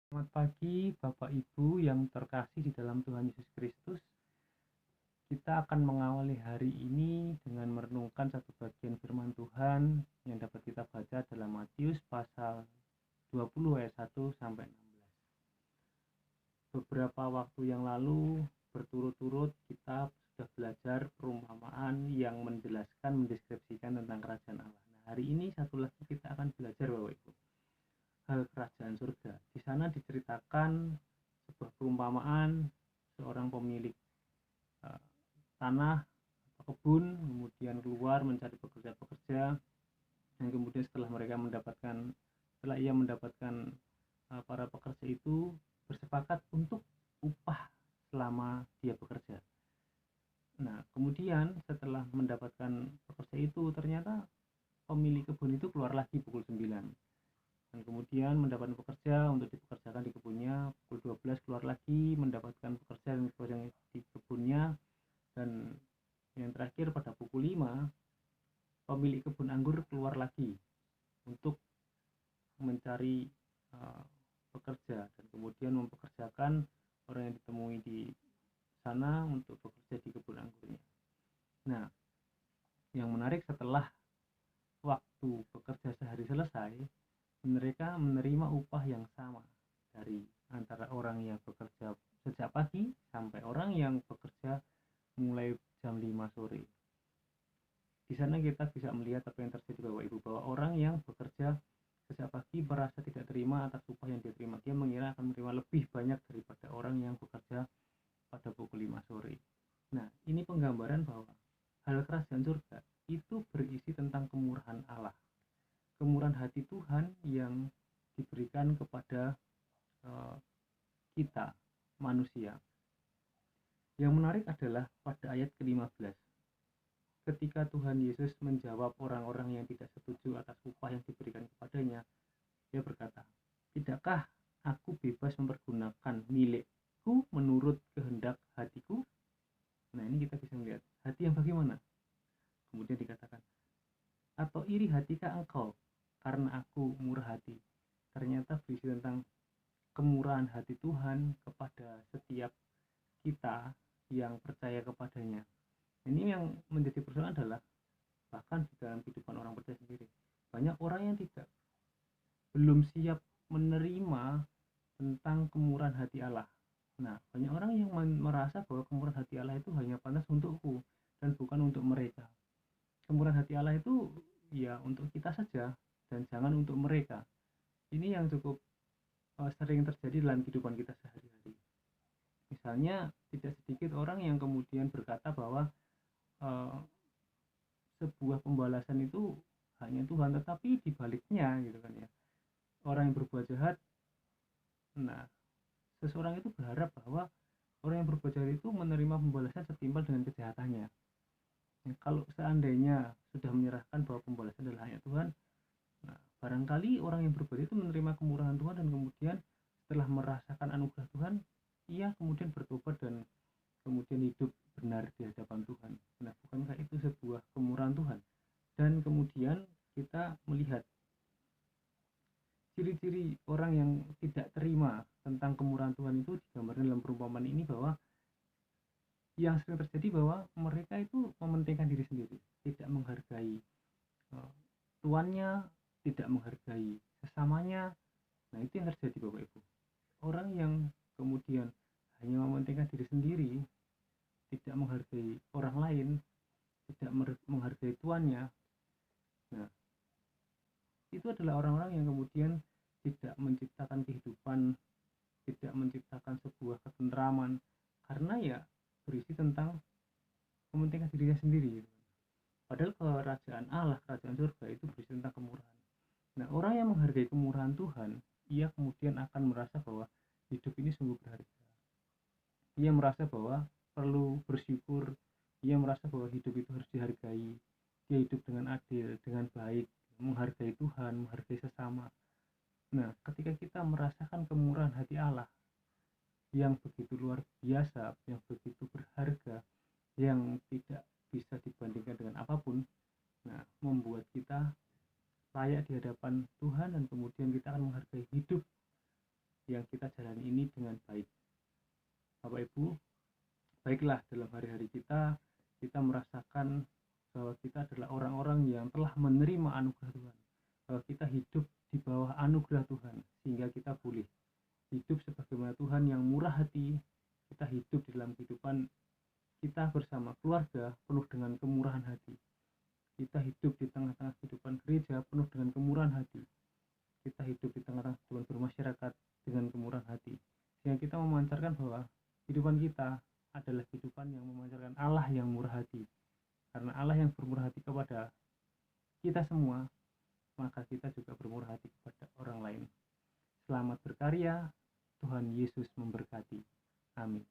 Selamat pagi, Bapak Ibu yang terkasih di dalam Tuhan Yesus Kristus. Kita akan mengawali hari ini dengan merenungkan satu bagian firman Tuhan yang dapat kita baca dalam Matius pasal 20 ayat 1 sampai 16. Beberapa waktu yang lalu berturut-turut kita sudah belajar perumpamaan yang menjelaskan, mendeskripsikan tentang kerajaan Allah. Nah, hari ini satu lagi kita akan belajar, Bapak Ibu, hal kerajaan surga. Di sana diceritakan sebuah perumpamaan seorang pemilik uh, tanah atau kebun, kemudian keluar mencari pekerja-pekerja, dan kemudian setelah ia mendapatkan para pekerja itu bersepakat untuk upah selama dia bekerja. Nah, kemudian setelah mendapatkan pekerja itu, ternyata pemilik kebun itu keluar lagi pukul 9. Dan kemudian mendapatkan pekerja untuk dipekerjakan di kebunnya, pukul 12 keluar lagi mendapatkan pekerjaan di kebunnya. Dan yang terakhir pada pukul 5 pemilik kebun anggur keluar lagi untuk mencari pekerja dan kemudian mempekerjakan orang yang ditemui di sana untuk bekerja di kebun anggurnya. Nah, yang menarik, setelah waktu bekerja sehari selesai, mereka menerima upah yang sama dari antara orang yang bekerja sejak pagi sampai orang yang bekerja mulai jam 5 sore. Di sana kita bisa melihat apa yang terjadi, Bapak Ibu, bahwa orang yang bekerja sejak pagi merasa tidak terima atas upah yang dia terima. Dia mengira akan menerima lebih banyak daripada orang yang bekerja pada pukul 5 sore. Nah, ini penggambaran bahwa hal kerajaan surga itu berisi tentang kemurahan Allah, kemurahan hati Tuhan yang diberikan kepada kita manusia. Yang menarik adalah pada ayat ke-15, ketika Tuhan Yesus menjawab orang-orang yang tidak setuju atas upah yang diberikan kepadanya, dia berkata, "Tidakkah aku bebas mempergunakan milikku menurut kehendak hatiku?" Nah, ini kita bisa melihat hati yang bagaimana. Kemudian dikatakan, "Atau iri hatikah engkau karena aku murah hati?" Ternyata berisi tentang kemurahan hati Tuhan kepada setiap kita yang percaya kepadanya. Ini yang menjadi persoalan adalah bahkan di dalam kehidupan orang percaya sendiri, banyak orang yang belum siap menerima tentang kemurahan hati Allah. Nah, banyak orang yang merasa bahwa kemurahan hati Allah itu hanya pantas untukku dan bukan untuk mereka. Kemurahan hati Allah itu ya untuk kita saja dan jangan untuk mereka. Ini yang cukup sering terjadi dalam kehidupan kita sehari-hari. Misalnya, tidak sedikit orang yang kemudian berkata bahwa sebuah pembalasan itu hanya Tuhan, tetapi dibaliknya gitu kan ya. Orang yang berbuat jahat, nah, seseorang itu berharap bahwa orang yang berbuat jahat itu menerima pembalasan setimpal dengan kejahatannya. Nah, kalau seandainya sudah menyerahkan bahwa pembalasan adalah hanya Tuhan, nah, barangkali orang yang berbuat itu menerima kemurahan Tuhan dan kemudian setelah merasakan anugerah Tuhan, ia kemudian bertobat dan kemudian hidup benar di hadapan Tuhan. Nah, bukankah itu sebuah kemurahan Tuhan? Dan kemudian kita melihat ciri-ciri orang yang tidak terima tentang kemurahan Tuhan itu digambarkan dalam perumpamaan ini, bahwa yang sering terjadi bahwa mereka itu mementingkan diri sendiri, tidak menghargai tuannya, tidak menghargai sesamanya. Nah, itu yang terjadi, Bapak Ibu. Orang yang kemudian hanya mementingkan diri sendiri, tidak menghargai orang lain, tidak menghargai tuannya, nah, itu adalah orang-orang yang kemudian tidak menciptakan kehidupan, tidak menciptakan sebuah ketentraman, karena ya berisi tentang mementingkan dirinya sendiri. Padahal kerajaan Allah, kerajaan surga itu berisi tentang kemurahan. Nah, orang yang menghargai kemurahan Tuhan, ia kemudian akan merasa bahwa hidup ini sungguh berharga. Ia merasa bahwa perlu bersyukur, ia merasa bahwa hidup itu harus dihargai, dia hidup dengan adil, dengan baik, menghargai Tuhan, menghargai sesama. Nah, ketika kita merasakan kemurahan hati Allah yang begitu luar biasa, yang begitu berharga, yang tidak bisa dibandingkan dengan apapun, nah, membuat kita layak di hadapan Tuhan dan kemudian kita akan menghargai hidup yang kita jalani ini dengan baik. Bapak Ibu, baiklah dalam hari-hari kita merasakan bahwa kita adalah orang-orang yang telah menerima anugerah Tuhan, bahwa kita hidup di bawah anugerah Tuhan, sehingga kita boleh hidup sebagaimana Tuhan yang murah hati. Kita hidup di dalam kehidupan kita bersama keluarga penuh dengan kemurahan hati. Kita hidup di tengah-tengah kehidupan gereja penuh dengan kemurahan hati. Kita hidup di tengah-tengah kehidupan bermasyarakat dengan kemurahan hati, sehingga kita memancarkan bahwa kehidupan kita adalah kehidupan yang memancarkan Allah yang murah hati. Karena Allah yang bermurah hati kepada kita semua, maka kita juga bermurah hati kepada orang lain. Selamat berkarya, Tuhan Yesus memberkati. Amin.